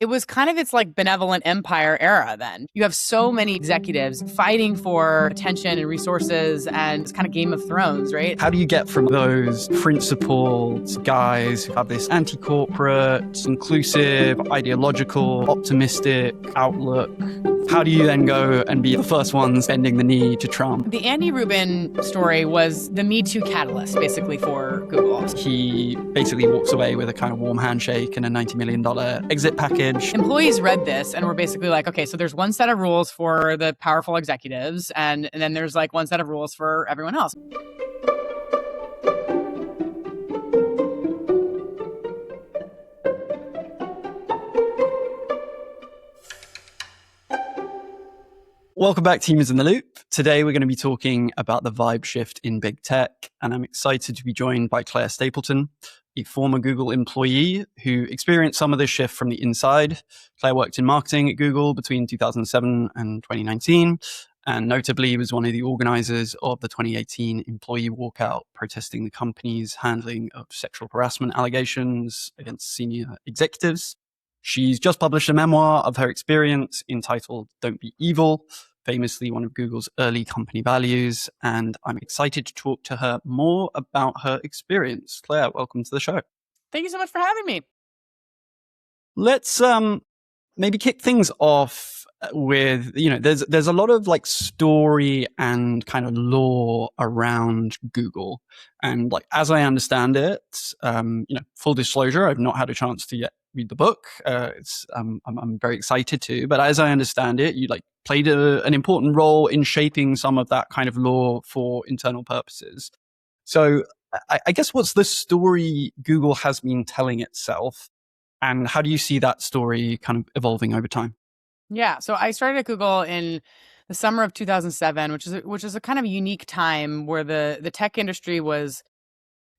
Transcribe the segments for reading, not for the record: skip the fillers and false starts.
It was kind of its like benevolent empire era then. You have so many executives fighting for attention and resources, and it's kind of Game of Thrones, right? How do you get from those principled guys who have this anti-corporate, inclusive, ideological, optimistic outlook? How do you then go and be the first ones bending the knee to Trump? The Andy Rubin story was the Me Too catalyst, basically, for Google. He basically walks away with a kind of warm handshake and a $90 million exit package. Employees read this and were basically like, okay, so there's one set of rules for the powerful executives, and then there's like one set of rules for everyone else. Welcome back to Humans in the Loop. Today, we're going to be talking about the vibe shift in big tech, and I'm excited to be joined by Claire Stapleton, a former Google employee who experienced some of this shift from the inside. Claire worked in marketing at Google between 2007 and 2019, and notably was one of the organizers of the 2018 employee walkout, protesting the company's handling of sexual harassment allegations against senior executives. She's just published a memoir of her experience entitled Don't Be Evil, famously one of Google's early company values, and I'm excited to talk to her more about her experience. Claire, welcome to the show. Thank you so much for having me. Let's maybe kick things off with, there's a lot of like story and kind of lore around Google. And like, as I understand it, full disclosure, I've not had a chance to yet read the book. I'm very excited to, but as I understand it, you like played an important role in shaping some of that kind of lore for internal purposes. So I guess what's the story Google has been telling itself, and how do you see that story kind of evolving over time? Yeah, so I started at Google in the summer of 2007, which is a kind of unique time where the tech industry was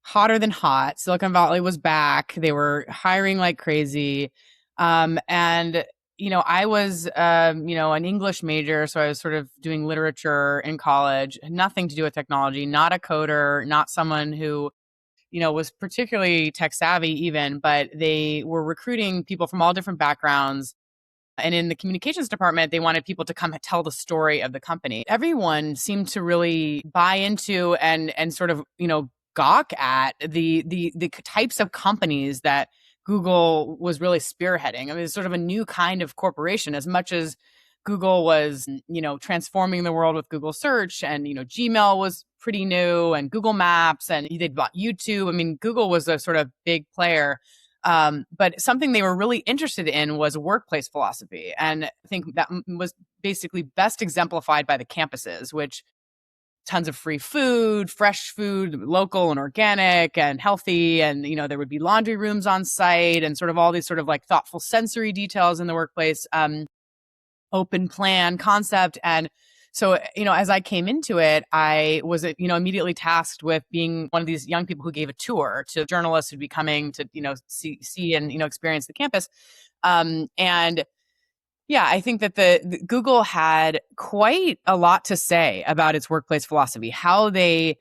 hotter than hot. Silicon Valley was back. They were hiring like crazy. I was, an English major. So I was sort of doing literature in college, had nothing to do with technology, not a coder, not someone who, was particularly tech savvy even, but they were recruiting people from all different backgrounds. And in the communications department, they wanted people to come tell the story of the company. Everyone seemed to really buy into and sort of, gawk at the types of companies that Google was really spearheading. I mean, it's sort of a new kind of corporation. As much as Google was, transforming the world with Google Search, and, Gmail was pretty new, and Google Maps, and they bought YouTube. I mean, Google was a sort of big player. But something they were really interested in was workplace philosophy. And I think that was basically best exemplified by the campuses, which tons of free food, fresh food, local and organic and healthy. And, there would be laundry rooms on site and sort of all these sort of like thoughtful sensory details in the workplace, open plan concept. And so, as I came into it, I was, immediately tasked with being one of these young people who gave a tour to journalists who'd be coming to, see and, experience the campus. Yeah, I think that the Google had quite a lot to say about its workplace philosophy, how they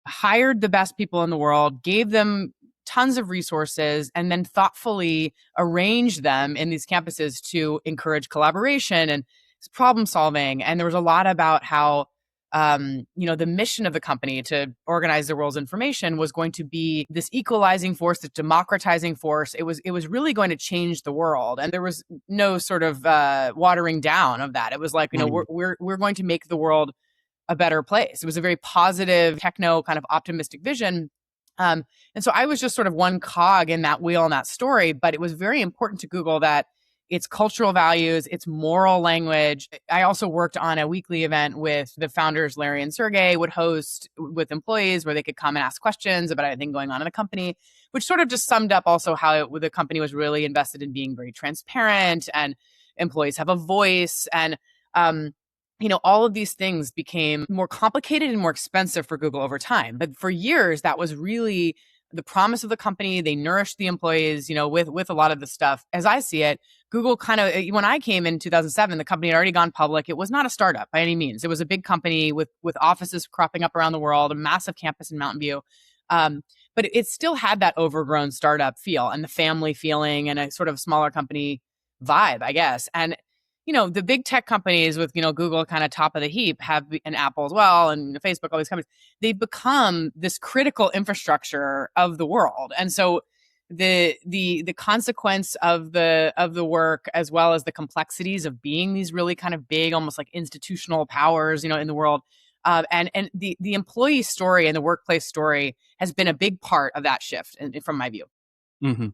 hired the best people in the world, gave them tons of resources, and then thoughtfully arranged them in these campuses to encourage collaboration and problem solving. And there was a lot about how, the mission of the company to organize the world's information was going to be this equalizing force, this democratizing force. It was really going to change the world. And there was no sort of watering down of that. It was like, we're going to make the world a better place. It was a very positive, techno kind of optimistic vision. And so I was just sort of one cog in that wheel in that story, but it was very important to Google that its cultural values, its moral language. I also worked on a weekly event with the founders, Larry and Sergey, would host with employees where they could come and ask questions about anything going on in the company, which sort of just summed up also how the company was really invested in being very transparent and employees have a voice. And, all of these things became more complicated and more expensive for Google over time. But for years, that was really the promise of the company. They nourished the employees, with a lot of the stuff. As I see it, Google kind of, when I came in 2007, the company had already gone public. It was not a startup by any means. It was a big company with offices cropping up around the world, a massive campus in Mountain View. But it still had that overgrown startup feel and the family feeling and a sort of smaller company vibe, I guess. And the big tech companies with, Google kind of top of the heap and Apple as well, and Facebook, all these companies, they've become this critical infrastructure of the world. And so the consequence of the work, as well as the complexities of being these really kind of big, almost like institutional powers, in the world, and the employee story and the workplace story has been a big part of that shift, from my view. Mm-hmm.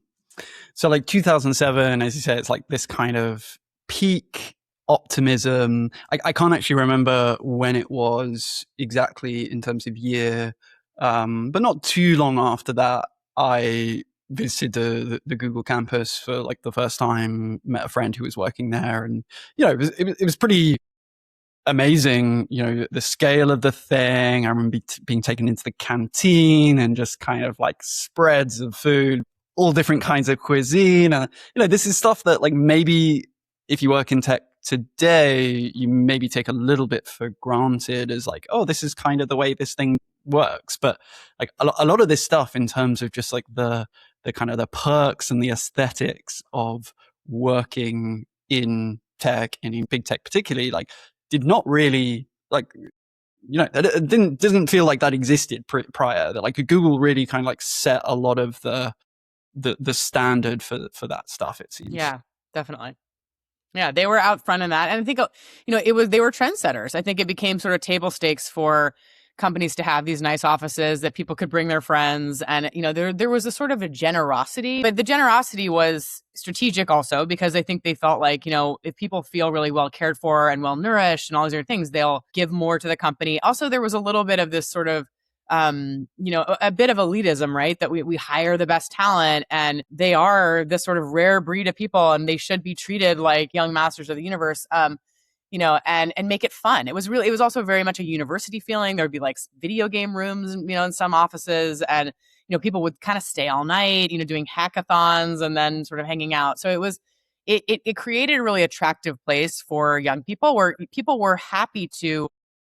So like 2007, as you say, it's like this kind of peak optimism. I can't actually remember when it was exactly in terms of year, but not too long after that, I visited the Google campus for like the first time, met a friend who was working there, and it was pretty amazing, the scale of the thing. I remember being taken into the canteen and just kind of like spreads of food, all different kinds of cuisine. And, this is stuff that like maybe if you work in tech today, you maybe take a little bit for granted as like, oh, this is kind of the way this thing works. But like a lot of this stuff in terms of just like the kind of the perks and the aesthetics of working in tech and in big tech particularly, like did not really like, it doesn't feel like that existed prior. That like Google really kind of like set a lot of the standard for that stuff, it seems. Yeah, definitely. Yeah, they were out front in that. And I think, they were trendsetters. I think it became sort of table stakes for companies to have these nice offices that people could bring their friends. And, there was a sort of a generosity, but the generosity was strategic also, because I think they felt like, if people feel really well cared for and well nourished and all these other things, they'll give more to the company. Also, there was a little bit of this sort of, a bit of elitism, right? That we hire the best talent, and they are this sort of rare breed of people, and they should be treated like young masters of the universe. And make it fun. It was also very much a university feeling. There would be like video game rooms, in some offices, and, people would kind of stay all night, doing hackathons and then sort of hanging out. So it created a really attractive place for young people, where people were happy to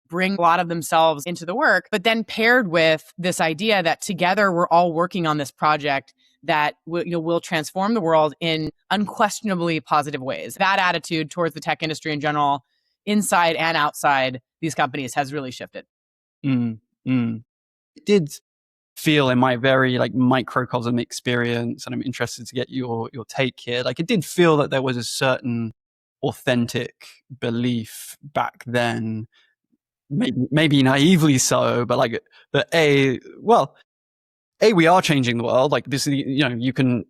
bring a lot of themselves into the work, but then paired with this idea that together we're all working on this project that will transform the world in unquestionably positive ways. That attitude towards the tech industry in general, inside and outside these companies, has really shifted. It did feel, in my very like microcosm experience, and I'm interested to get your take here, like it did feel that there was a certain authentic belief back then, maybe naively so, but like that we are changing the world. Like this, you can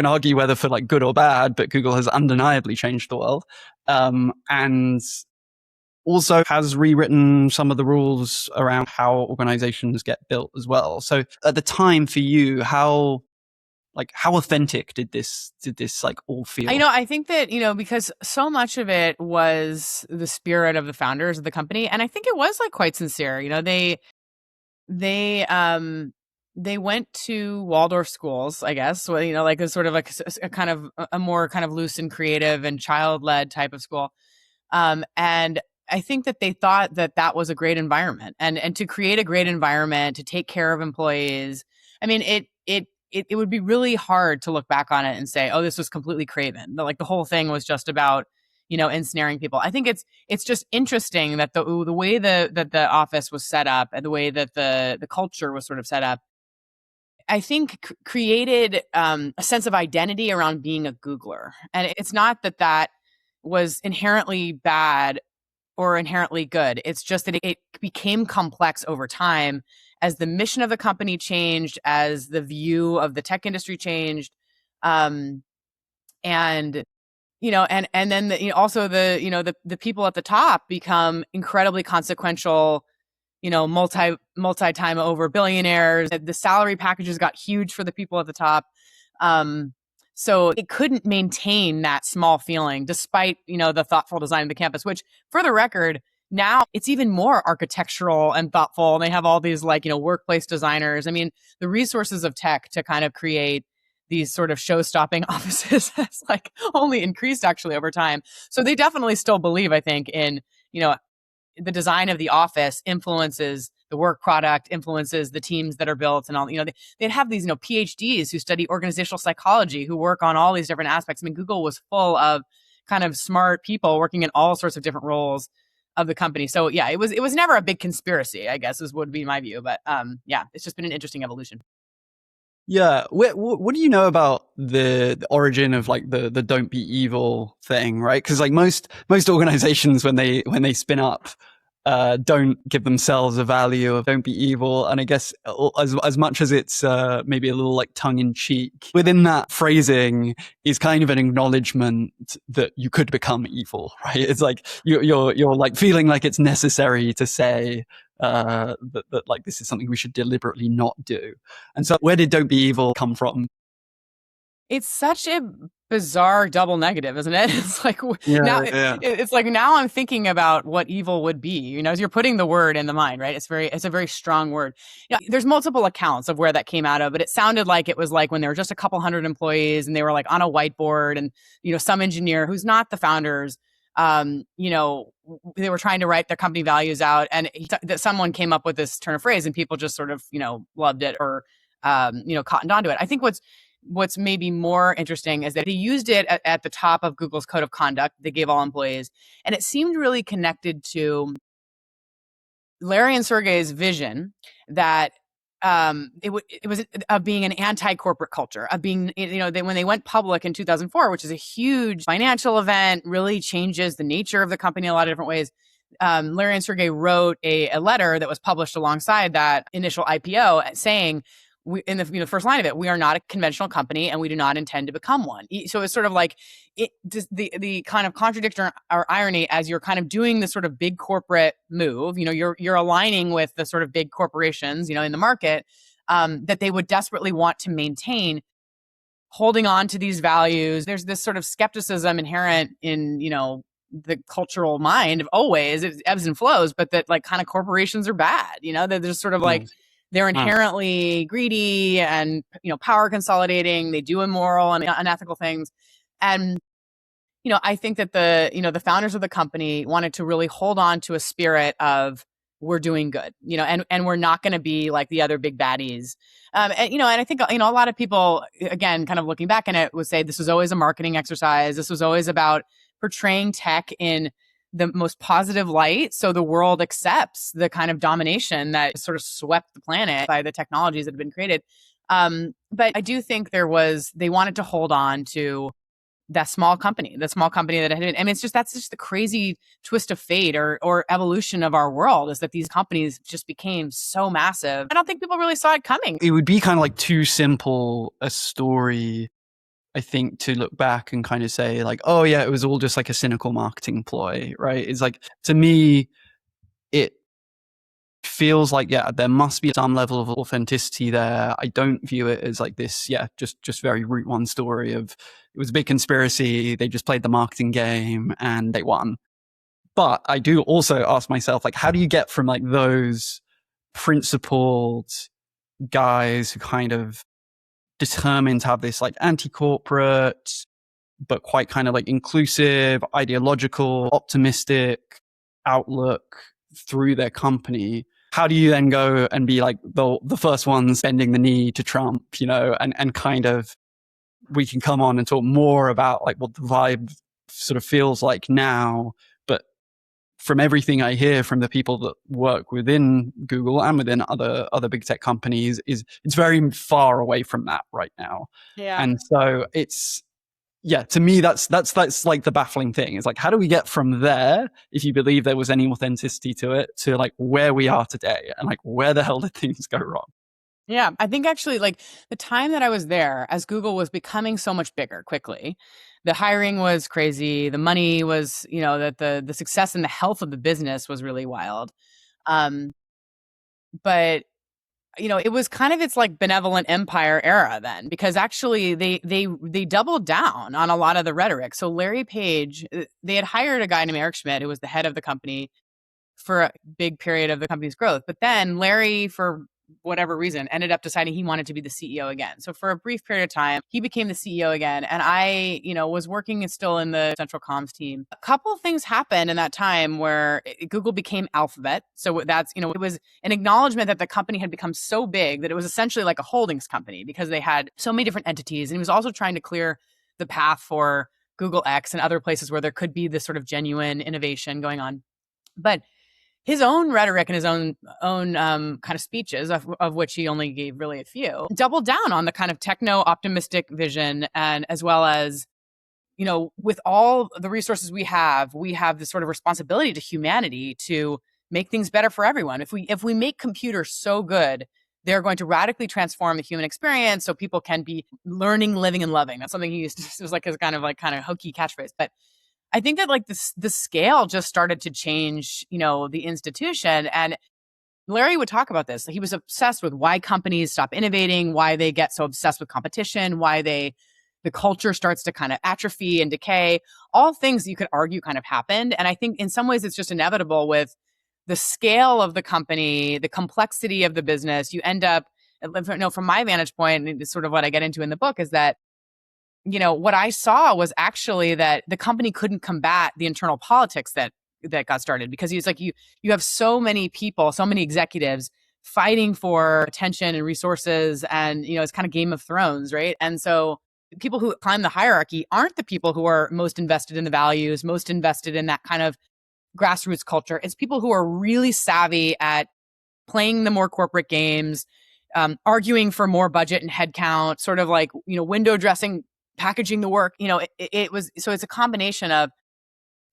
argue whether for like good or bad, but Google has undeniably changed the world, and also has rewritten some of the rules around how organizations get built as well. So at the time for you, how authentic did this like all feel? I think that, because so much of it was the spirit of the founders of the company, and I think it was like quite sincere. They went to Waldorf schools, I guess. So, like a sort of like a kind of a more kind of loose and creative and child-led type of school. And I think that they thought that was a great environment, and to create a great environment, to take care of employees. I mean, it would be really hard to look back on it and say, oh, this was completely craven. Like the whole thing was just about, ensnaring people. I think it's just interesting that the way that the office was set up, and the way that the culture was sort of set up, I think created a sense of identity around being a Googler. And it's not that was inherently bad or inherently good. It's just that it became complex over time as the mission of the company changed, as the view of the tech industry changed. And then also the people at the top become incredibly consequential, multi-time over billionaires. The salary packages got huge for the people at the top. So it couldn't maintain that small feeling despite, the thoughtful design of the campus, which, for the record, now it's even more architectural and thoughtful. And they have all these workplace designers. I mean, the resources of tech to kind of create these sort of show-stopping offices has like only increased actually over time. So they definitely still believe, I think, in, the design of the office influences the work product, influences the teams that are built, and all. They'd have these PhDs who study organizational psychology, who work on all these different aspects. I mean, Google was full of kind of smart people working in all sorts of different roles of the company. So yeah, it was never a big conspiracy, I guess, would be my view. But yeah, it's just been an interesting evolution. Yeah. What do you know about the origin of like the don't be evil thing, right? Because like most organizations when they spin up, don't give themselves a value of don't be evil. And I guess as much as it's maybe a little like tongue in cheek, within that phrasing is kind of an acknowledgement that you could become evil, right? It's like you're like feeling like it's necessary to say that like this is something we should deliberately not do. And so where did don't be evil come from? It's such a bizarre double negative, isn't it? It's like now Yeah, yeah. it's like now I'm thinking about what evil would be. As you're putting the word in the mind, right? It's a very strong word. There's multiple accounts of where that came out of, but it sounded like it was like when there were just a couple hundred employees and they were like on a whiteboard, and some engineer who's not the founders, they were trying to write their company values out, and that someone came up with this turn of phrase, and people just sort of loved it, or cottoned onto it. I think what's maybe more interesting is that they used it at the top of Google's code of conduct they gave all employees. And it seemed really connected to Larry and Sergey's vision that it was of being an anti-corporate culture, of being, when they went public in 2004, which is a huge financial event, really changes the nature of the company in a lot of different ways. Larry and Sergey wrote a letter that was published alongside that initial IPO saying, in the first line of it, we are not a conventional company and we do not intend to become one. So it's sort of like the kind of contradiction or irony as you're kind of doing this sort of big corporate move. You're aligning with the sort of big corporations, in the market, that they would desperately want to maintain, holding on to these values. There's this sort of skepticism inherent in, the cultural mind of always, it ebbs and flows, but that like kind of corporations are bad, they're just sort of like, they're inherently greedy and, power consolidating. They do immoral and unethical things. And, I think that the founders of the company wanted to really hold on to a spirit of we're doing good, and we're not going to be like the other big baddies. And I think, a lot of people, again, kind of looking back on it, would say this was always a marketing exercise. This was always about portraying tech in the most positive light, so the world accepts the kind of domination that sort of swept the planet by the technologies that have been created. But I do think they wanted to hold on to that small company that had been. I mean, that's just the crazy twist of fate or evolution of our world, is that these companies just became so massive. I don't think people really saw it coming. It would be kind of like too simple a story, I think, to look back and kind of say like, oh yeah, it was all just like a cynical marketing ploy, right? It's like, to me, it feels like, yeah, there must be some level of authenticity there. I don't view it as like this, just very route one story of it was a big conspiracy. They just played the marketing game and they won. But I do also ask myself, like, how do you get from like those principled guys who kind of determined to have this like anti-corporate, but quite kind of like inclusive, ideological, optimistic outlook through their company? How do you then go and be like the first ones bending the knee to Trump, and kind of, we can come on and talk more about like what the vibe sort of feels like now. But from everything I hear from the people that work within Google and within other big tech companies, it's very far away from that right now. Yeah. And so to me, that's like the baffling thing. It's like, how do we get from there, if you believe there was any authenticity to it, to like where we are today, and like where the hell did things go wrong? Yeah, I think actually, like, the time that I was there, as Google was becoming so much bigger quickly, the hiring was crazy. The money was, that the success and the health of the business was really wild. But it was kind of its like benevolent empire era then, because actually they doubled down on a lot of the rhetoric. So Larry Page, they had hired a guy named Eric Schmidt, who was the head of the company for a big period of the company's growth. But then Larry, for whatever reason, ended up deciding he wanted to be the CEO again. So for a brief period of time, he became the CEO again. And I, was working still in the central comms team. A couple of things happened in that time where Google became Alphabet. So that's, it was an acknowledgement that the company had become so big that it was essentially like a holdings company, because they had so many different entities. And he was also trying to clear the path for Google X and other places where there could be this sort of genuine innovation going on. But his own rhetoric and his own kind of speeches, of which he only gave really a few, doubled down on the kind of techno optimistic vision, and as well as, with all the resources we have this sort of responsibility to humanity to make things better for everyone. If we make computers so good, they're going to radically transform the human experience so people can be learning, living, and loving. That's something he used to, it was like his kind of hokey catchphrase. But I think that like the scale just started to change, the institution. And Larry would talk about this. He was obsessed with why companies stop innovating, why they get so obsessed with competition, why the culture starts to kind of atrophy and decay. All things you could argue kind of happened. And I think in some ways it's just inevitable with the scale of the company, the complexity of the business. You end up, from my vantage point, and it's sort of what I get into in the book, is that what I saw was actually that the company couldn't combat the internal politics that got started, because he's like, you have so many people, so many executives fighting for attention and resources, and it's kind of Game of Thrones, right? And so people who climb the hierarchy aren't the people who are most invested in the values, most invested in that kind of grassroots culture. It's people who are really savvy at playing the more corporate games, arguing for more budget and headcount, sort of like, window dressing, packaging the work. So it's a combination of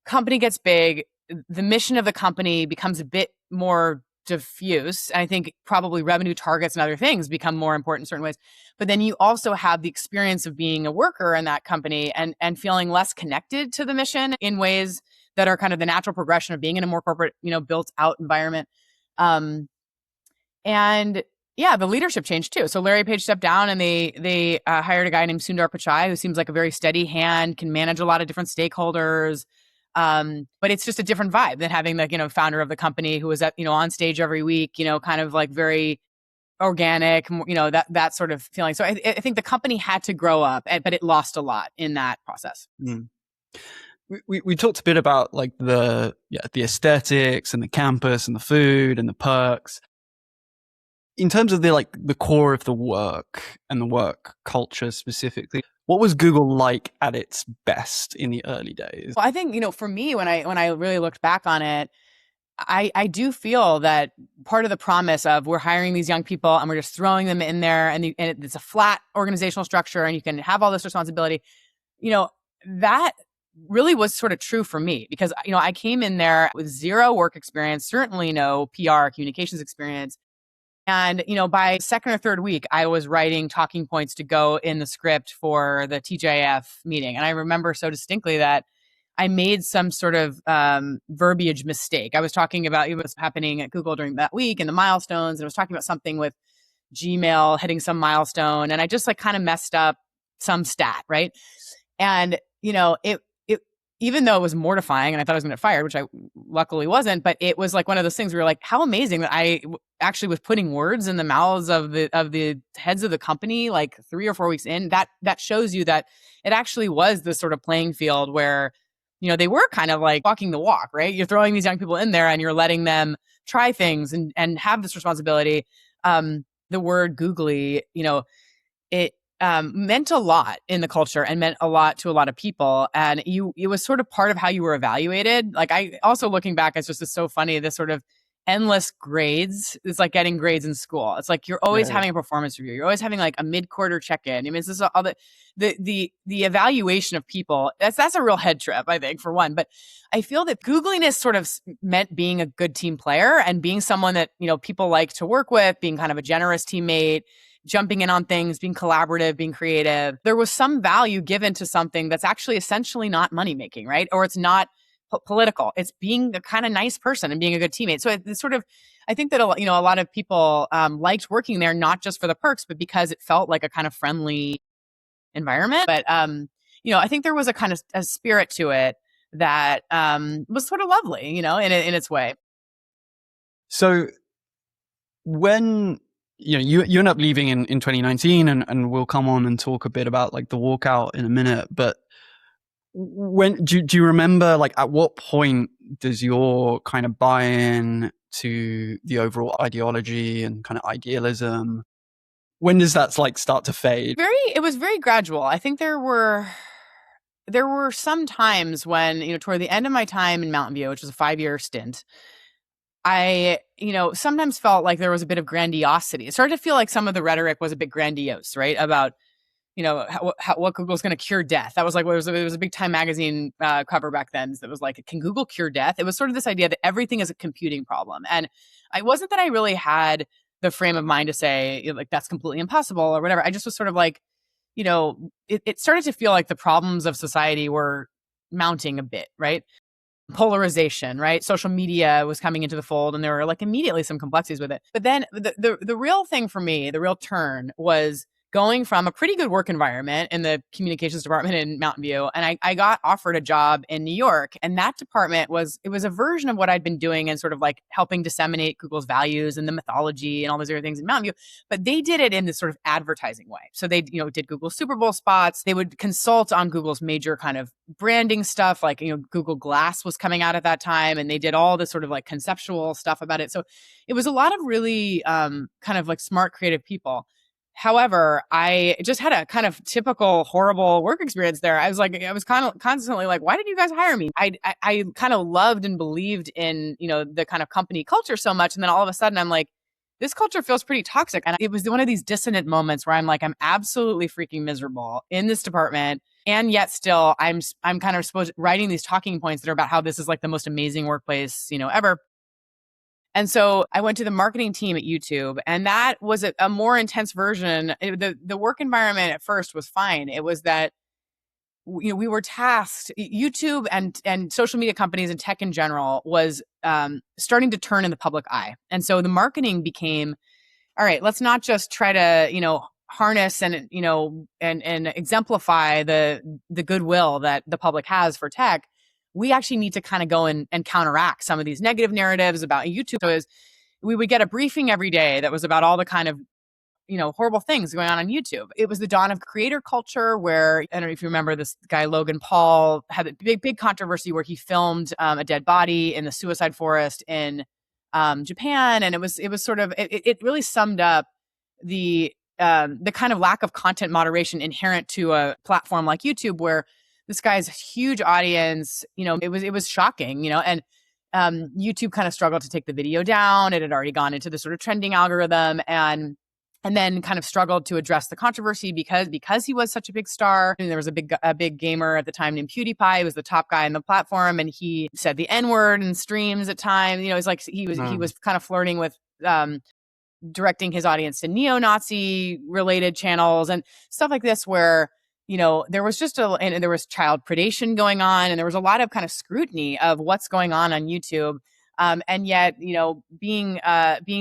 company gets big, the mission of the company becomes a bit more diffuse. I think probably revenue targets and other things become more important in certain ways. But then you also have the experience of being a worker in that company and feeling less connected to the mission in ways that are kind of the natural progression of being in a more corporate, built out environment. And yeah, the leadership changed too. So Larry Page stepped down, and they hired a guy named Sundar Pichai, who seems like a very steady hand, can manage a lot of different stakeholders. But it's just a different vibe than having the, founder of the company who was at, on stage every week, kind of like very organic, that sort of feeling. So I think the company had to grow up, but it lost a lot in that process. Mm. We talked a bit about like the aesthetics and the campus and the food and the perks. In terms of the core of the work and the work culture specifically, what was Google like at its best in the early days? Well, I think, for me, when I really looked back on it, I do feel that part of the promise of we're hiring these young people and we're just throwing them in there, and it's a flat organizational structure and you can have all this responsibility, that really was sort of true for me, because, I came in there with zero work experience, certainly no PR communications experience. And, by second or third week, I was writing talking points to go in the script for the TJF meeting. And I remember so distinctly that I made some sort of verbiage mistake. I was talking about what was happening at Google during that week and the milestones. And I was talking about something with Gmail hitting some milestone. And I just kind of messed up some stat, right? And, it even though it was mortifying and I thought I was going to get fired, which I luckily wasn't, but it was like one of those things where you're like, how amazing that I actually was putting words in the mouths of the heads of the company, like 3 or 4 weeks in. That shows you that it actually was this sort of playing field where, they were kind of like walking the walk, right? You're throwing these young people in there and you're letting them try things and have this responsibility. The word googly, it meant a lot in the culture and meant a lot to a lot of people. And it was sort of part of how you were evaluated. Like, I also, looking back, it's just so funny, this sort of endless grades. It's like getting grades in school. It's like you're always having a performance review. You're always having like a mid-quarter check-in. I mean, it's just all the evaluation of people. That's a real head trip, I think, for one. But I feel that Googliness sort of meant being a good team player and being someone that, people like to work with, being kind of a generous teammate, jumping in on things, being collaborative, being creative. There was some value given to something that's actually essentially not money making, right? Or it's not political. It's being a kind of nice person and being a good teammate. So it's sort of, I think that a lot of people liked working there, not just for the perks, but because it felt like a kind of friendly environment. But I think there was a kind of a spirit to it that was sort of lovely, in its way. So when you end up leaving in 2019, and we'll come on and talk a bit about like the walkout in a minute, but when do you remember, like, at what point does your kind of buy-in to the overall ideology and kind of idealism, when does that like start to fade? It was very gradual. I think there were there were some times when, toward the end of my time in Mountain View, which was a 5-year stint, I, sometimes felt like there was a bit of grandiosity. It started to feel like some of the rhetoric was a bit grandiose, right? About, what Google's going to cure death. That was like, it was a big Time magazine cover back then that was like, can Google cure death? It was sort of this idea that everything is a computing problem. And it wasn't that I really had the frame of mind to say, like, that's completely impossible or whatever. I just was sort of like, it started to feel like the problems of society were mounting a bit, right? Polarization, right? Social media was coming into the fold, and there were like immediately some complexities with it. But then the real thing for me, the real turn was going from a pretty good work environment in the communications department in Mountain View, and I got offered a job in New York, and that department was a version of what I'd been doing and sort of like helping disseminate Google's values and the mythology and all those other things in Mountain View, but they did it in this sort of advertising way. So they, did Google Super Bowl spots. They would consult on Google's major kind of branding stuff, like, Google Glass was coming out at that time, and they did all this sort of like conceptual stuff about it. So it was a lot of really kind of like smart, creative people. However, I just had a kind of typical horrible work experience there. I was kind of constantly like, why did you guys hire me? I kind of loved and believed in, the kind of company culture so much. And then all of a sudden I'm like, this culture feels pretty toxic. And it was one of these dissonant moments where I'm like, I'm absolutely freaking miserable in this department. And yet still I'm kind of writing these talking points that are about how this is like the most amazing workplace, ever. And so I went to the marketing team at YouTube, and that was a more intense version. The work environment at first was fine. It was that we were tasked. YouTube and social media companies and tech in general was starting to turn in the public eye, and so the marketing became, all right, let's not just try to harness and and exemplify the goodwill that the public has for tech. We actually need to kind of go and counteract some of these negative narratives about YouTube. So we would get a briefing every day that was about all the kind of, horrible things going on YouTube. It was the dawn of creator culture where, I don't know if you remember, this guy, Logan Paul, had a big controversy where he filmed a dead body in the suicide forest in Japan. And it was sort of, it really summed up the kind of lack of content moderation inherent to a platform like YouTube, where this guy's huge audience, it was shocking, and YouTube kind of struggled to take the video down. It had already gone into the sort of trending algorithm, and then kind of struggled to address the controversy because he was such a big star. And there was a big gamer at the time named PewDiePie. He was the top guy on the platform, and he said the N-word in streams at times. It's like he was kind of flirting with directing his audience to neo-Nazi related channels and stuff like this, where there was and there was child predation going on, and there was a lot of kind of scrutiny of what's going on YouTube. And yet, being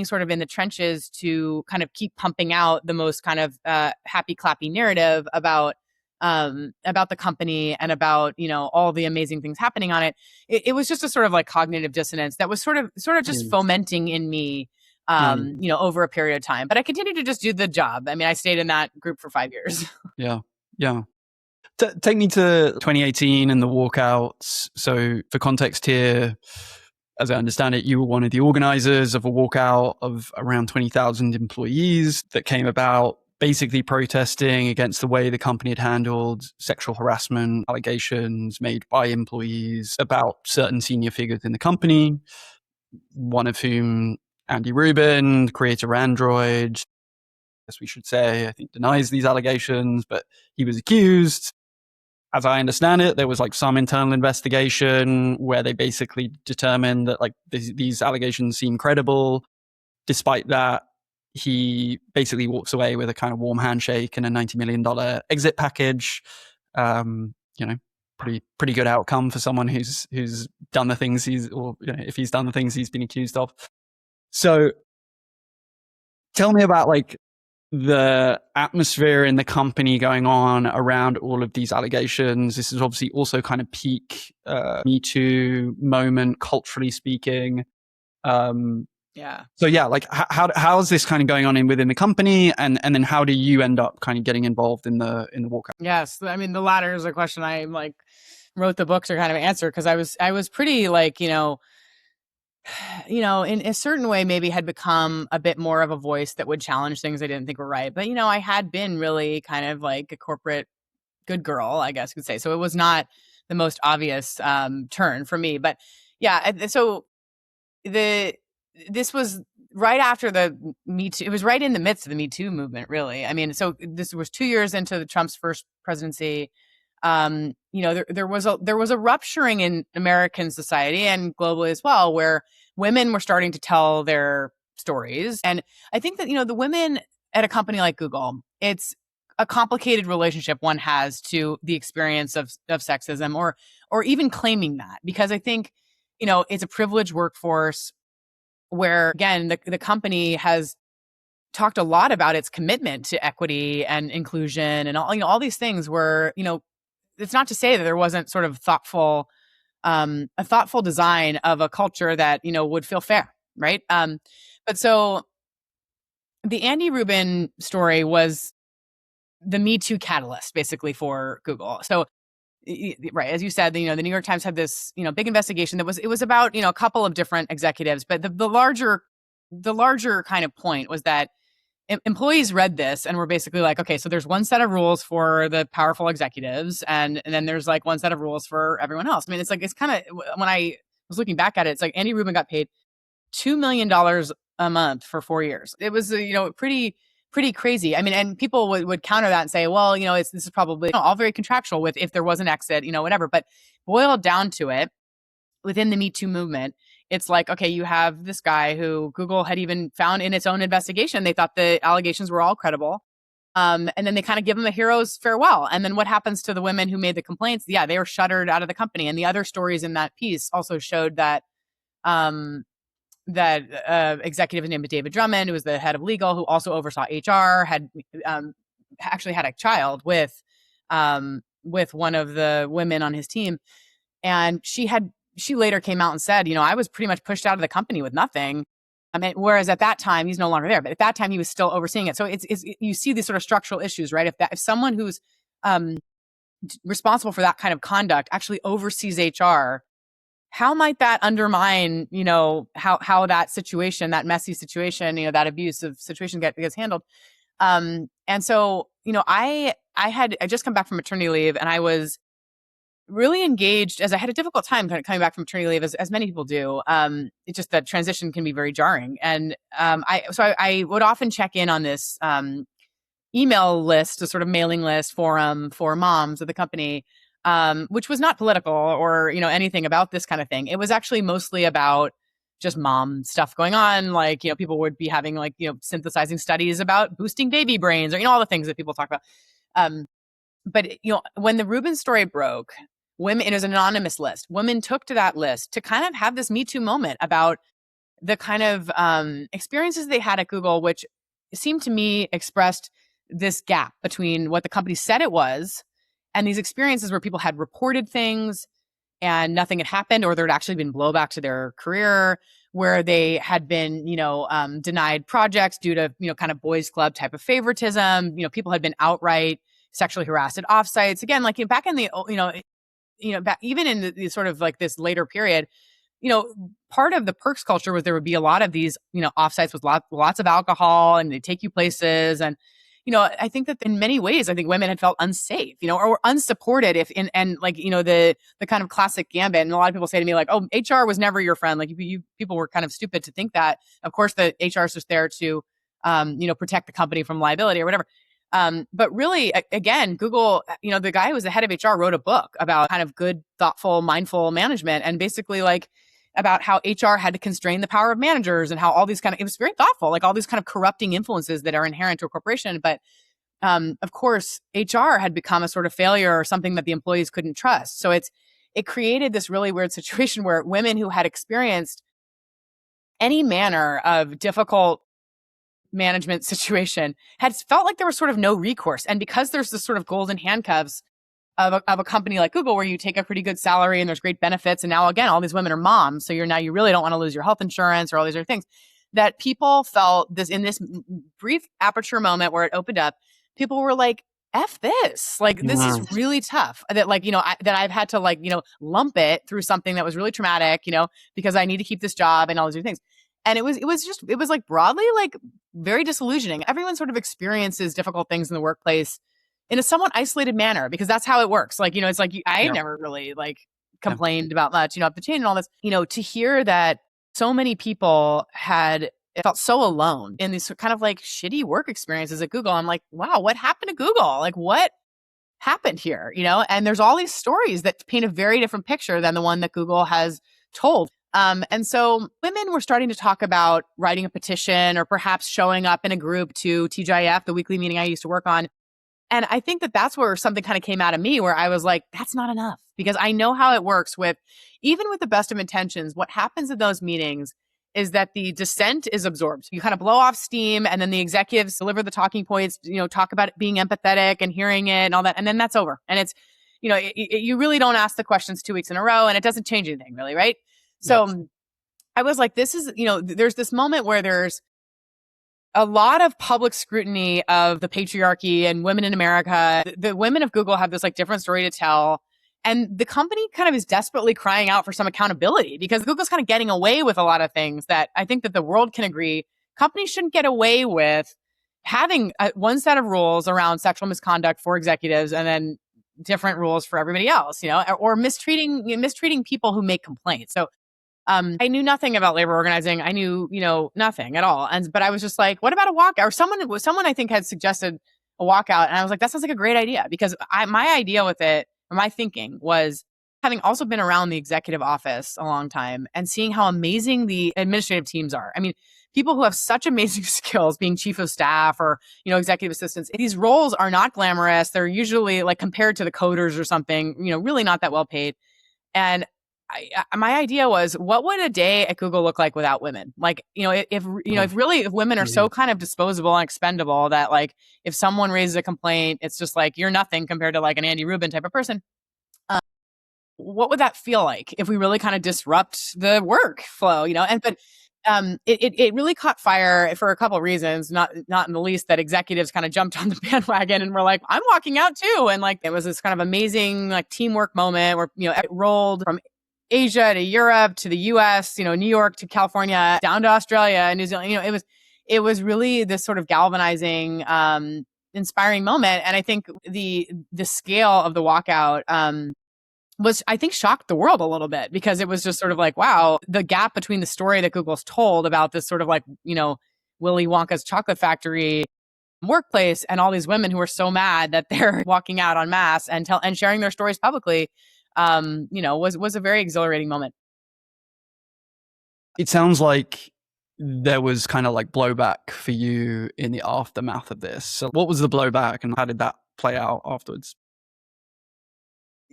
sort of in the trenches to kind of keep pumping out the most kind of happy clappy narrative about the company and about, all the amazing things happening on it. It was just a sort of like cognitive dissonance that was sort of just fomenting in me, over a period of time. But I continued to just do the job. I mean, I stayed in that group for 5 years. Yeah. Yeah. Take me to 2018 and the walkouts. So for context here, as I understand it, you were one of the organizers of a walkout of around 20,000 employees that came about basically protesting against the way the company had handled sexual harassment allegations made by employees about certain senior figures in the company, one of whom, Andy Rubin, creator of Android, as we should say, I think denies these allegations, but he was accused. As I understand it, there was like some internal investigation where they basically determined that like these allegations seem credible. Despite that, he basically walks away with a kind of warm handshake and a $90 million exit package. Pretty good outcome for someone who's done the things if he's done the things he's been accused of. So tell me about like the atmosphere in the company going on around all of these allegations. This is obviously also kind of peak Me Too moment, culturally speaking. Yeah. So yeah, like how is this kind of going on within the company, and then how do you end up kind of getting involved in the walkout? Yes, I mean the latter is a question I like wrote the book to kind of answer, because I was pretty like in a certain way, maybe had become a bit more of a voice that would challenge things I didn't think were right. But, I had been really kind of like a corporate good girl, I guess you could say. So it was not the most obvious turn for me. But yeah, so the this was right after the Me Too. It was right in the midst of the Me Too movement, really. I mean, so this was 2 years into Trump's first presidency. There was a rupturing in American society and globally as well, where women were starting to tell their stories. And I think that, the women at a company like Google, it's a complicated relationship one has to the experience of sexism, or even claiming that, because I think, it's a privileged workforce where, again, the company has talked a lot about its commitment to equity and inclusion and all these things where, it's not to say that there wasn't sort of a thoughtful design of a culture that, would feel fair. Right. But so the Andy Rubin story was the Me Too catalyst basically for Google. So, right, as you said, the New York Times had this, big investigation it was about, a couple of different executives, but the larger kind of point was that employees read this and were basically like, okay, so there's one set of rules for the powerful executives, and then there's like one set of rules for everyone else. I mean, it's kind of, when I was looking back at it, it's like Andy Rubin got paid $2 million a month for 4 years. It was, pretty crazy. I mean, and people would counter that and say, well, this is probably all very contractual with if there was an exit, whatever. But boiled down to it, within the Me Too movement, it's like, okay, you have this guy who Google had even found in its own investigation. They thought the allegations were all credible. And then they kind of give him a hero's farewell. And then what happens to the women who made the complaints? Yeah, they were shuttered out of the company. And the other stories in that piece also showed that executive named David Drummond, who was the head of legal, who also oversaw HR, had actually had a child with one of the women on his team. And she later came out and said, I was pretty much pushed out of the company with nothing. I mean, whereas at that time, he's no longer there, but at that time he was still overseeing it. So it's you see these sort of structural issues, right? If someone who's responsible for that kind of conduct actually oversees HR, how might that undermine, how that situation, that messy situation, that abusive situation gets handled? And so, I had just come back from maternity leave, and I was really engaged, as I had a difficult time kind of coming back from maternity leave, as many people do. It's just that transition can be very jarring. And I would often check in on this email list, a sort of mailing list forum for moms of the company, which was not political or, anything about this kind of thing. It was actually mostly about just mom stuff going on. Like, people would be having like, synthesizing studies about boosting baby brains, or, all the things that people talk about. But, when the Rubin story broke, women, it was an anonymous list. Women took to that list to kind of have this Me Too moment about the kind of experiences they had at Google, which seemed to me expressed this gap between what the company said it was and these experiences where people had reported things and nothing had happened, or there had actually been blowback to their career, where they had been, denied projects due to, kind of boys club type of favoritism. People had been outright sexually harassed at offsites. Again, like back in the, back even in the sort of like this later period, part of the perks culture was there would be a lot of these, offsites with lots of alcohol, and they take you places. And, I think that in many ways, I think women had felt unsafe, or unsupported and like, the kind of classic gambit. And a lot of people say to me like, oh, HR was never your friend. Like you people were kind of stupid to think that. Of course, the HR is just there to, protect the company from liability or whatever. But really, again, Google, the guy who was the head of HR wrote a book about kind of good, thoughtful, mindful management, and basically like about how HR had to constrain the power of managers, and how all these it was very thoughtful, like all these kind of corrupting influences that are inherent to a corporation. But of course, HR had become a sort of failure, or something that the employees couldn't trust. So it created this really weird situation where women who had experienced any manner of difficult management situation had felt like there was sort of no recourse. And because there's this sort of golden handcuffs of a company like Google, where you take a pretty good salary and there's great benefits, and now again, all these women are moms, so you really don't want to lose your health insurance or all these other things, that people felt this in this brief aperture moment where it opened up. People were like, F this, like, this is really tough, that like, that I've had to like, lump it through something that was really traumatic, because I need to keep this job and all these other things. And it was like broadly, like very disillusioning. Everyone sort of experiences difficult things in the workplace in a somewhat isolated manner, because that's how it works. Like, it's like, I Yeah. never really like Yeah. complained about much, up the chain and all this, to hear that so many people had felt so alone in these kind of like shitty work experiences at Google. I'm like, wow, what happened to Google? Like, what happened here? And there's all these stories that paint a very different picture than the one that Google has told. And so women were starting to talk about writing a petition or perhaps showing up in a group to TGIF, the weekly meeting I used to work on. And I think that that's where something kind of came out of me, where I was like, that's not enough, because I know how it works even with the best of intentions. What happens in those meetings is that the dissent is absorbed. You kind of blow off steam, and then the executives deliver the talking points, talk about it being empathetic and hearing it and all that. And then that's over. And it's, you really don't ask the questions 2 weeks in a row, and it doesn't change anything really. Right. Yep. So I was like, this is, there's this moment where there's a lot of public scrutiny of the patriarchy and women in America. The women of Google have this like different story to tell. And the company kind of is desperately crying out for some accountability, because Google's kind of getting away with a lot of things that I think that the world can agree companies shouldn't get away with, having one set of rules around sexual misconduct for executives and then different rules for everybody else, or mistreating people who make complaints. So I knew nothing about labor organizing. I knew, nothing at all. But I was just like, what about a walkout? Or someone I think had suggested a walkout. And I was like, that sounds like a great idea, because my idea with it, or my thinking was, having also been around the executive office a long time and seeing how amazing the administrative teams are. I mean, people who have such amazing skills being chief of staff or, executive assistants, these roles are not glamorous. They're usually like, compared to the coders or something, really not that well paid. And my idea was, what would a day at Google look like without women? Like, if women are so kind of disposable and expendable that, like, if someone raises a complaint, it's just like, you're nothing compared to like an Andy Rubin type of person. What would that feel like if we really kind of disrupt the workflow, it really caught fire for a couple of reasons, not in the least that executives kind of jumped on the bandwagon and were like, I'm walking out too. And like, it was this kind of amazing like teamwork moment where, it rolled from Asia to Europe to the US, New York to California, down to Australia and New Zealand. It was really this sort of galvanizing, inspiring moment. And I think the scale of the walkout, was, I think, shocked the world a little bit, because it was just sort of like, wow, the gap between the story that Google's told about this sort of like, Willy Wonka's chocolate factory workplace and all these women who are so mad that they're walking out en masse and sharing their stories publicly, was a very exhilarating moment. It sounds like there was kind of like blowback for you in the aftermath of this. So what was the blowback and how did that play out afterwards?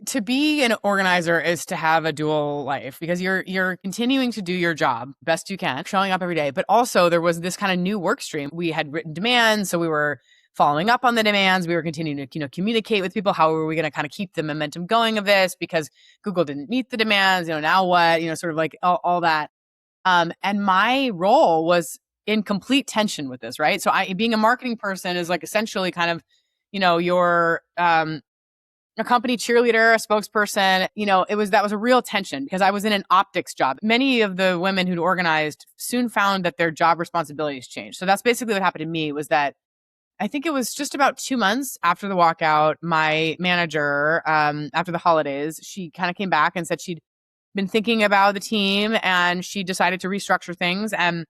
To be an organizer is to have a dual life, because you're continuing to do your job best you can, showing up every day. But also there was this kind of new work stream. We had written demands, so we were following up on the demands. We were continuing to communicate with people. How were we going to kind of keep the momentum going of this? Because Google didn't meet the demands. Now what? Sort of like all that. And my role was in complete tension with this, right? So being a marketing person is like essentially kind of, your a company cheerleader, a spokesperson, that was a real tension, because I was in an optics job. Many of the women who'd organized soon found that their job responsibilities changed. So that's basically what happened to me, was that I think it was just about 2 months after the walkout, my manager, after the holidays, she kind of came back and said she'd been thinking about the team and she decided to restructure things. And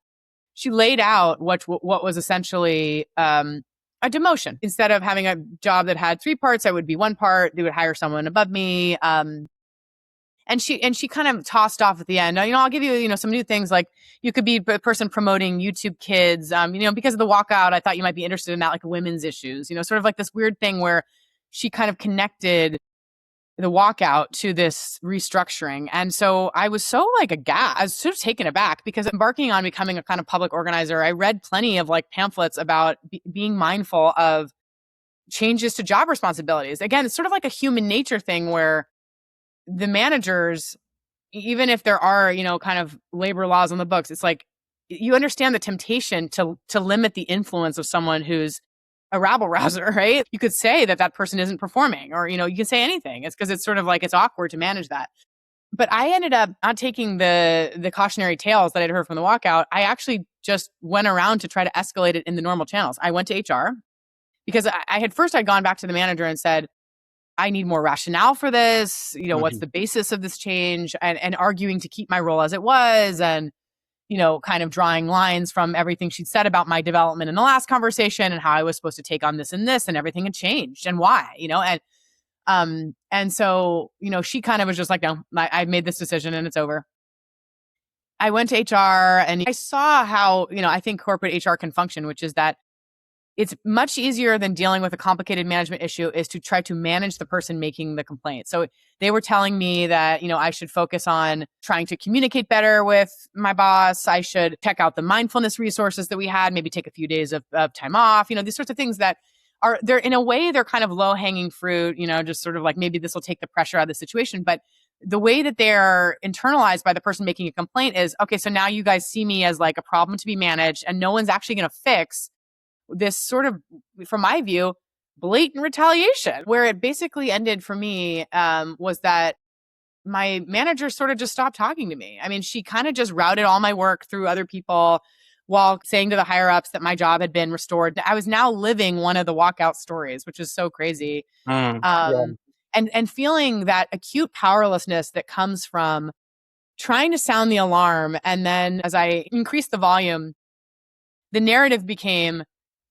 she laid out what was essentially, a demotion. Instead of having a job that had 3 parts, I would be 1 part. They would hire someone above me. And she kind of tossed off at the end, I'll give you, some new things, like you could be a person promoting YouTube Kids. Because of the walkout, I thought you might be interested in that, like women's issues, sort of like this weird thing where she kind of connected the walkout to this restructuring. And so I was so like I was sort of taken aback, because embarking on becoming a kind of public organizer, I read plenty of like pamphlets about being mindful of changes to job responsibilities. Again, it's sort of like a human nature thing where the managers, even if there are, kind of labor laws on the books, it's like you understand the temptation to limit the influence of someone who's a rabble rouser, right? You could say that person isn't performing, or, you can say anything. It's because it's sort of like, it's awkward to manage that. But I ended up not taking the cautionary tales that I'd heard from the walkout. I actually just went around to try to escalate it in the normal channels. I went to HR, because I'd gone back to the manager and said, I need more rationale for this. What's the basis of this change, and arguing to keep my role as it was, and kind of drawing lines from everything she'd said about my development in the last conversation and how I was supposed to take on this, and everything had changed and why, and so, she kind of was just like, no, I made this decision and it's over. I went to HR and I saw how, I think corporate HR can function, which is that it's much easier than dealing with a complicated management issue is to try to manage the person making the complaint. So they were telling me that, I should focus on trying to communicate better with my boss. I should check out the mindfulness resources that we had, maybe take a few days of time off, these sorts of things that they're in a way, they're kind of low hanging fruit, just sort of like maybe this will take the pressure out of the situation. But the way that they're internalized by the person making a complaint is, okay, so now you guys see me as like a problem to be managed and no one's actually going to fix this sort of, from my view, blatant retaliation. Where it basically ended for me was that my manager sort of just stopped talking to me. I mean, she kind of just routed all my work through other people while saying to the higher ups that my job had been restored. I was now living one of the walkout stories, which is so crazy. Yeah. And feeling that acute powerlessness that comes from trying to sound the alarm. And then as I increased the volume, the narrative became,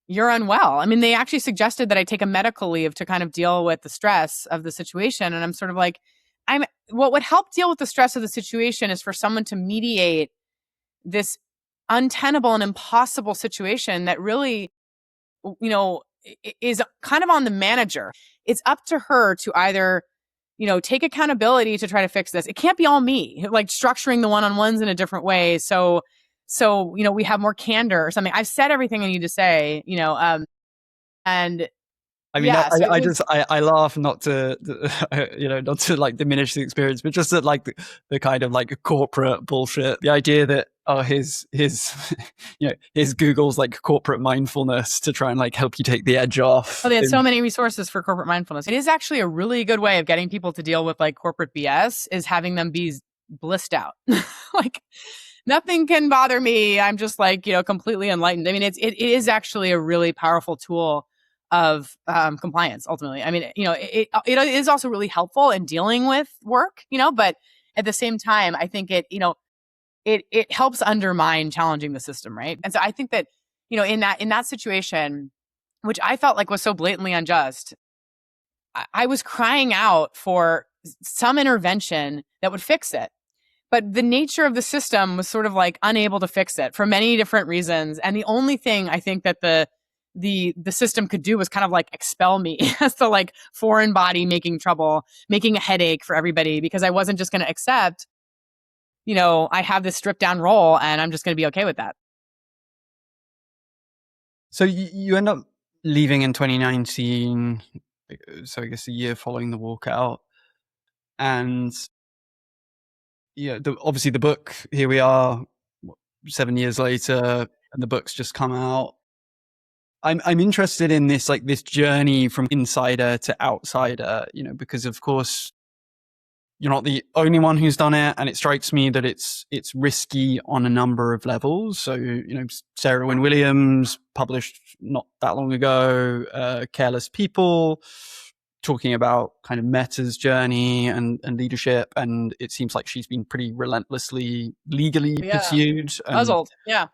you're unwell. I mean, they actually suggested that I take a medical leave to kind of deal with the stress of the situation. And I'm sort of like, what would help deal with the stress of the situation is for someone to mediate this untenable and impossible situation that really, is kind of on the manager. It's up to her to either, take accountability to try to fix this. It can't be all me, like structuring the one-on-ones in a different way. So, we have more candor or something. I've said everything I need to say, and I mean, yeah, so I laugh not to, not to like diminish the experience, but just that like the kind of like corporate bullshit, the idea that, his Google's like corporate mindfulness to try and like help you take the edge off. they had so many resources for corporate mindfulness. It is actually a really good way of getting people to deal with like corporate BS is having them be blissed out. Like, nothing can bother me. I'm just like, completely enlightened. I mean, it is actually a really powerful tool of compliance ultimately. I mean, it is also really helpful in dealing with work, but at the same time, I think it helps undermine challenging the system, right? And so I think that, in that situation, which I felt like was so blatantly unjust, I was crying out for some intervention that would fix it. But the nature of the system was sort of like unable to fix it for many different reasons. And the only thing I think that the system could do was kind of like expel me as the like foreign body making trouble, making a headache for everybody, because I wasn't just going to accept, I have this stripped down role and I'm just going to be okay with that. So you end up leaving in 2019. So I guess a year following the walkout. And obviously the book, here we are 7 years later, and the book's just come out. I'm interested in this, like this journey from insider to outsider, because of course you're not the only one who's done it. And it strikes me that it's risky on a number of levels. So, Sarah Wynne Williams published not that long ago, Careless People, talking about kind of Meta's journey and leadership. And it seems like she's been pretty relentlessly legally pursued. Puzzled. Yeah.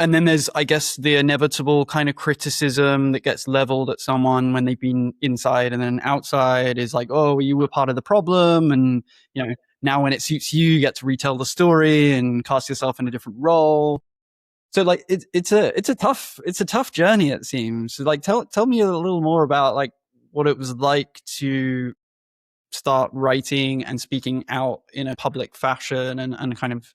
And then there's, I guess, the inevitable kind of criticism that gets leveled at someone when they've been inside, and then outside is like, oh, you were part of the problem. And, now when it suits you, you get to retell the story and cast yourself in a different role. So like, it's a tough journey, it seems. So like, tell me a little more about like what it was like to start writing and speaking out in a public fashion and kind of,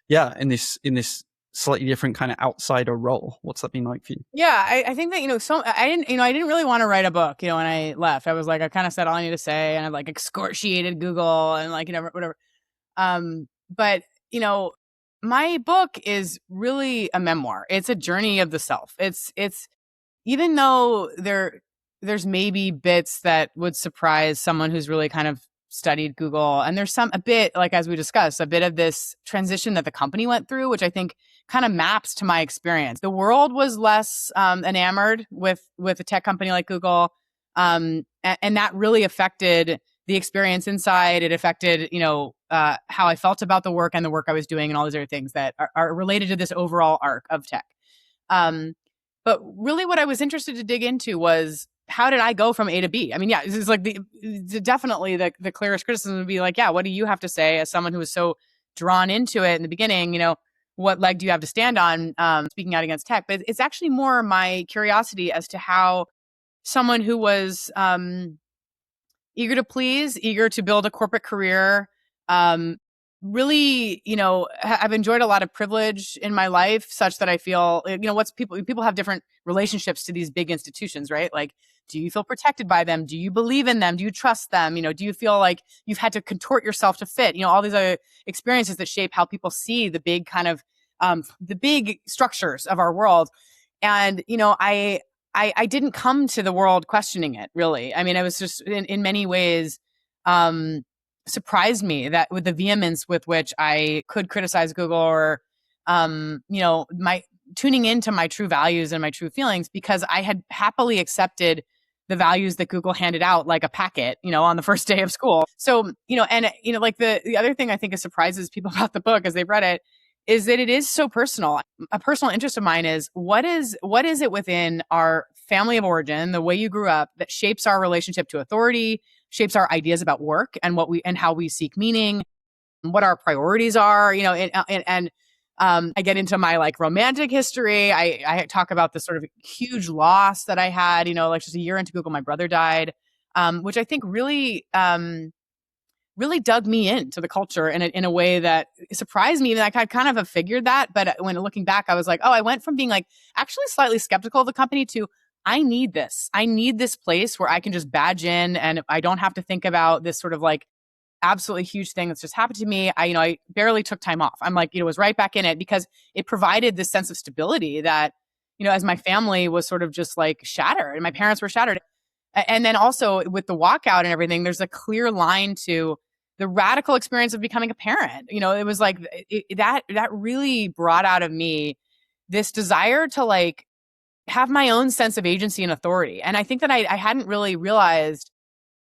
in this slightly different kind of outsider role. What's that been like for you? Yeah, I think that, so I didn't really want to write a book, when I left. I was like, I kind of said all I need to say, and I like excoriated Google and like, whatever. But, my book is really a memoir. It's a journey of the self. It's even though there's maybe bits that would surprise someone who's really kind of studied Google, and there's a bit, like, as we discussed, a bit of this transition that the company went through, which I think kind of maps to my experience. The world was less enamored with a tech company like Google, and that really affected the experience inside. It affected, how I felt about the work and the work I was doing, and all these other things that are related to this overall arc of tech. But really, what I was interested to dig into was, how did I go from A to B? I mean, yeah, this is like definitely the clearest criticism would be like, yeah, what do you have to say as someone who was so drawn into it in the beginning? What leg do you have to stand on, speaking out against tech? But it's actually more my curiosity as to how someone who was eager to please, eager to build a corporate career, really, I've enjoyed a lot of privilege in my life, such that I feel, people have different relationships to these big institutions, right? Like, do you feel protected by them? Do you believe in them? Do you trust them? Do you feel like you've had to contort yourself to fit? All these other experiences that shape how people see the big kind of, the big structures of our world. And, I didn't come to the world questioning it, really. I mean, I was just in many ways, surprised me that with the vehemence with which I could criticize Google, or, my tuning into my true values and my true feelings, because I had happily accepted the values that Google handed out like a packet, on the first day of school. So, like the other thing I think is surprises people about the book as they've read it is that it is so personal. A personal interest of mine is what is it within our family of origin, the way you grew up, that shapes our relationship to authority, shapes our ideas about work and how we seek meaning, what our priorities are, and I get into my like romantic history. I talk about the sort of huge loss that I had, like just a year into Google, my brother died, which I think really dug me into the culture in a way that surprised me. Like, I kind of have figured that, but when looking back, I was like, oh, I went from being like actually slightly skeptical of the company to, I need this. I need this place where I can just badge in and I don't have to think about this sort of like absolutely huge thing that's just happened to me. I barely took time off. I'm like, was right back in it, because it provided this sense of stability that, as my family was sort of just like shattered and my parents were shattered. And then also with the walkout and everything, there's a clear line to the radical experience of becoming a parent. It was like that really brought out of me this desire to like have my own sense of agency and authority. And I think that I hadn't really realized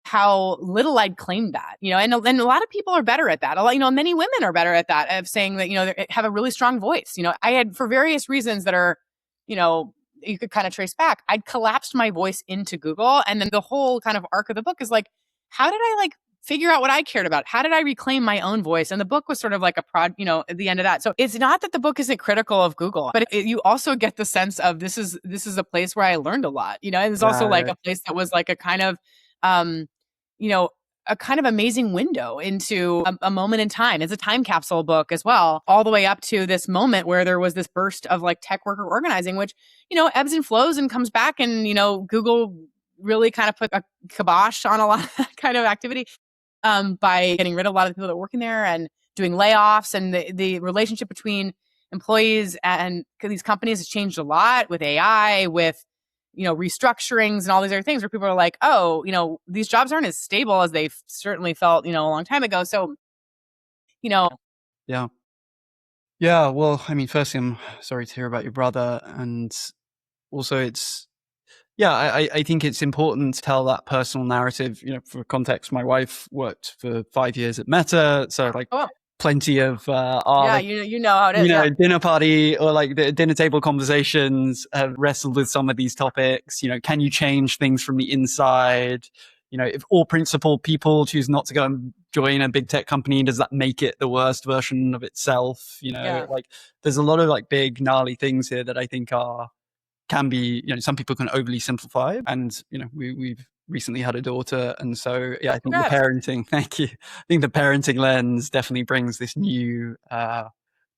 how little I'd claimed that, and a lot of people are better at that. A lot, many women are better at that, of saying that, they have a really strong voice. I had, for various reasons that are, you could kind of trace back, I'd collapsed my voice into Google. And then the whole kind of arc of the book is like, how did I like figure out what I cared about? How did I reclaim my own voice? And the book was sort of like at the end of that. So it's not that the book isn't critical of Google, but you also get the sense of this is a place where I learned a lot, and it's also like a place that was like a kind of, a kind of amazing window into a moment in time. It's a time capsule book as well, all the way up to this moment where there was this burst of like tech worker organizing, which, ebbs and flows and comes back. And, Google really kind of put a kibosh on a lot of that kind of activity, by getting rid of a lot of the people that are working there and doing layoffs. And the relationship between employees and these companies has changed a lot with AI, with, restructurings and all these other things, where people are like, oh, these jobs aren't as stable as they certainly felt, a long time ago. So, Yeah. Yeah. Well, I mean, firstly, I'm sorry to hear about your brother. And also I think it's important to tell that personal narrative. For context, my wife worked for 5 years at Meta. So like, oh, plenty of like, you know how it is. Dinner party or like the dinner table conversations have wrestled with some of these topics. Can you change things from the inside? If all principled people choose not to go and join a big tech company, does that make it the worst version of itself? Like there's a lot of like big gnarly things here that I think can be, some people can overly simplify. And we've recently had a daughter, and so I think Congrats. the parenting thank you I think the parenting lens definitely brings this new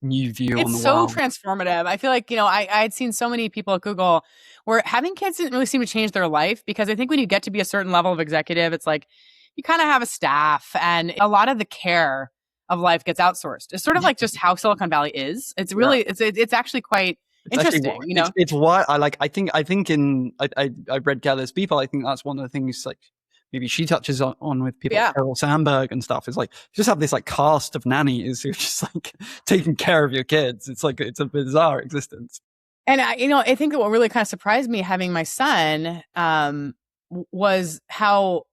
view on the world. It's so transformative. I feel like, I had seen so many people at Google where having kids didn't really seem to change their life, because I think when you get to be a certain level of executive, it's like you kind of have a staff and a lot of the care of life gets outsourced. It's sort of like just how Silicon Valley is. It's really, it's actually quite interesting. It's why I think I read Careless People. I think that's one of the things like maybe she touches on with people Yeah. like Sheryl Sandberg and stuff. It's like, you just have this like cast of nannies who are just like taking care of your kids. It's like, it's a bizarre existence. And I think that what really kind of surprised me having my son was how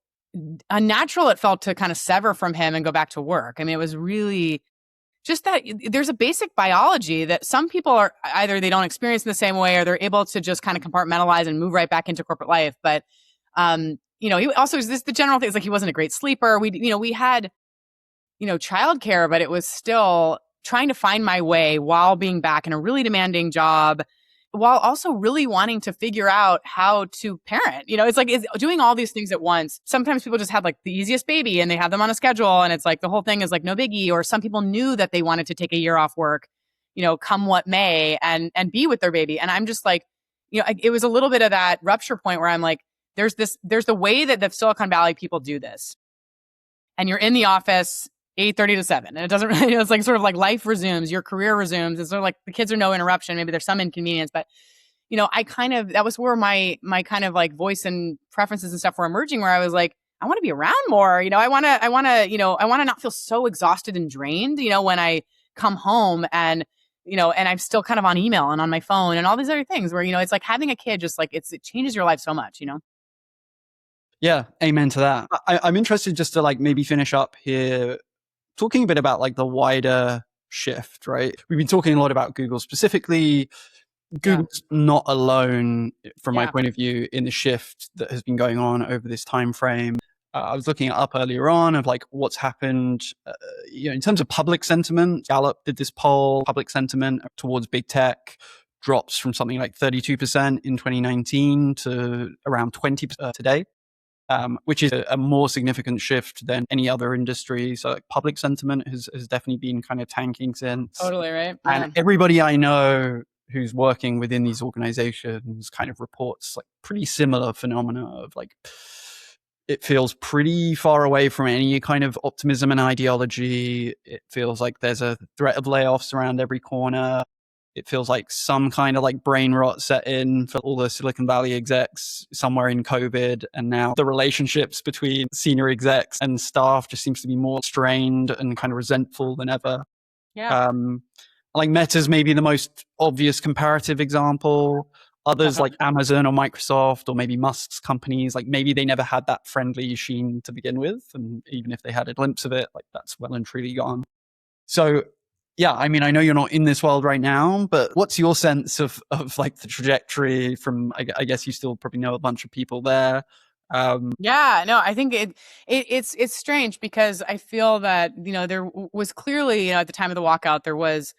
unnatural it felt to kind of sever from him and go back to work. I mean, it was really just that there's a basic biology that some people are either they don't experience in the same way or they're able to just kind of compartmentalize and move right back into corporate life. But, he also is this the general thing is like he wasn't a great sleeper. We had, childcare, but it was still trying to find my way while being back in a really demanding job, while also really wanting to figure out how to parent. It's like it's doing all these things at once. Sometimes people just had like the easiest baby and they have them on a schedule and it's like the whole thing is like no biggie. Or some people knew that they wanted to take a year off work, come what may and be with their baby. And I'm just like, it was a little bit of that rupture point where I'm like, there's the way that the Silicon Valley people do this. And you're in the office 8:30 to 7. And it doesn't really, it's like sort of like life resumes, your career resumes. It's sort of like the kids are no interruption. Maybe there's some inconvenience, but that was where my kind of like voice and preferences and stuff were emerging where I was like, I want to be around more. I want to not feel so exhausted and drained, when I come home and I'm still kind of on email and on my phone and all these other things where, it's like having a kid, just like it changes your life so much. Yeah. Amen to that. I'm interested just to like maybe finish up here talking a bit about like the wider shift, right? We've been talking a lot about Google specifically. Google's not alone from my point of view in the shift that has been going on over this time frame. I was looking it up earlier on of like what's happened, in terms of public sentiment. Gallup did this poll, public sentiment towards big tech drops from something like 32% in 2019 to around 20% today. Which is a more significant shift than any other industry. So like public sentiment has definitely been kind of tanking since. Totally, right? And everybody I know who's working within these organizations kind of reports like pretty similar phenomena of like, it feels pretty far away from any kind of optimism and ideology. It feels like there's a threat of layoffs around every corner. It feels like some kind of like brain rot set in for all the Silicon Valley execs somewhere in COVID. And now the relationships between senior execs and staff just seems to be more strained and kind of resentful than ever. Yeah. Like Meta's maybe the most obvious comparative example. Others like Amazon or Microsoft or maybe Musk's companies, like maybe they never had that friendly sheen to begin with. And even if they had a glimpse of it, like that's well and truly gone. So yeah, I mean, I know you're not in this world right now, but what's your sense of like the trajectory from, I guess you still probably know a bunch of people there. Yeah, no, I think it's strange because I feel that, there was clearly, at the time of the walkout, there was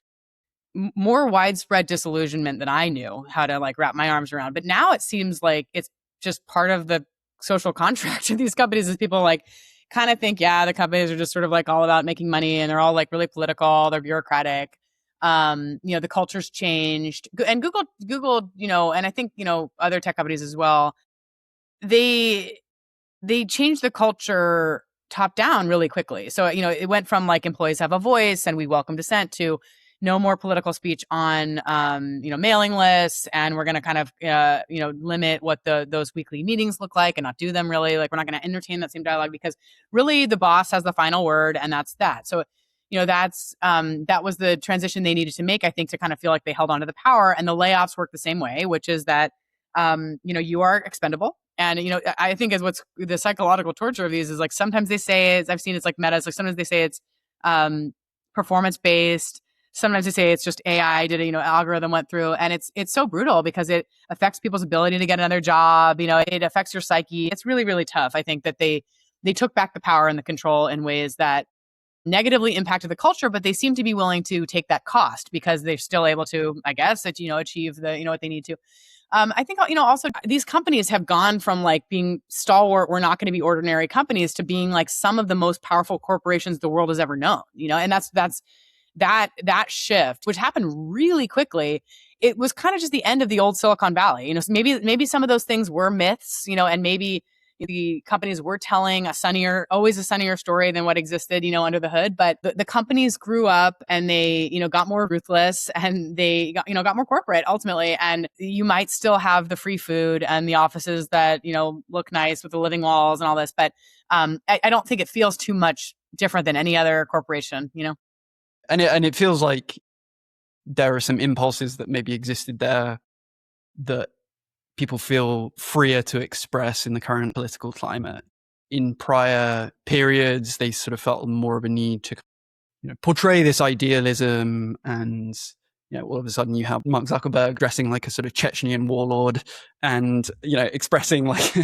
more widespread disillusionment than I knew how to like wrap my arms around. But now it seems like it's just part of the social contract of these companies is people like kind of think, the companies are just sort of like all about making money and they're all like really political, they're bureaucratic. The culture's changed. And Google, and I think, other tech companies as well, they changed the culture top down really quickly. So, it went from like employees have a voice and we welcome dissent to no more political speech on, mailing lists. And we're going to kind of, limit what those weekly meetings look like and not do them really. Like we're not going to entertain that same dialogue because really the boss has the final word and that's that. So, that was the transition they needed to make, I think, to kind of feel like they held onto the power. And the layoffs work the same way, which is that, you are expendable. And, I think is what's the psychological torture of these is like, sometimes they say I've seen it's like meta. It's like sometimes they say it's performance based. Sometimes they say it's just AI did algorithm went through, and it's so brutal because it affects people's ability to get another job. It affects your psyche. It's really, really tough. I think that they took back the power and the control in ways that negatively impacted the culture, but they seem to be willing to take that cost because they're still able to, I guess, achieve the, what they need to. I think, also these companies have gone from like being stalwart, we're not going to be ordinary companies to being like some of the most powerful corporations the world has ever known, and that's that shift, which happened really quickly. It was kind of just the end of the old Silicon Valley. Maybe some of those things were myths, and maybe The companies were telling always a sunnier story than what existed, under the hood. But the companies grew up and they, got more ruthless and they got more corporate ultimately. And you might still have the free food and the offices that, look nice with the living walls and all this. But I don't think it feels too much different than any other corporation, And it feels like there are some impulses that maybe existed there that people feel freer to express in the current political climate. In prior periods, they sort of felt more of a need to portray this idealism, and all of a sudden you have Mark Zuckerberg dressing like a sort of Chechnyan warlord and expressing like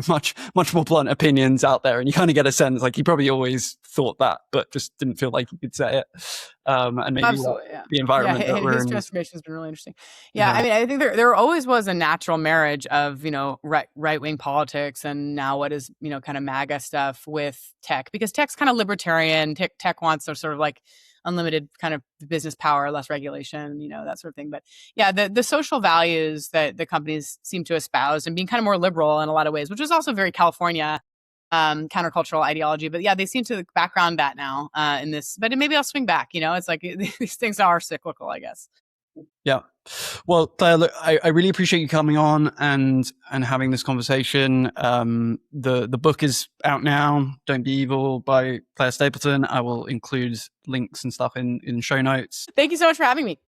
much more blunt opinions out there, and you kind of get a sense like he probably always thought that but just didn't feel like he could say it. And maybe absolutely, yeah. the environment that we're his in transformation has been really interesting. Yeah, I mean, I think there always was a natural marriage of right wing politics and now what is kind of MAGA stuff with tech, because tech's kind of libertarian. Tech wants a sort of like unlimited kind of business power, less regulation, that sort of thing. But yeah, the social values that the companies seem to espouse and being kind of more liberal in a lot of ways, which is also very California countercultural ideology. But yeah, they seem to background that now in this. But maybe I'll swing back. It's like these things are cyclical, I guess. Yeah. Well, Claire, look, I really appreciate you coming on and having this conversation. The book is out now, Don't Be Evil, by Claire Stapleton. I will include links and stuff in show notes. Thank you so much for having me.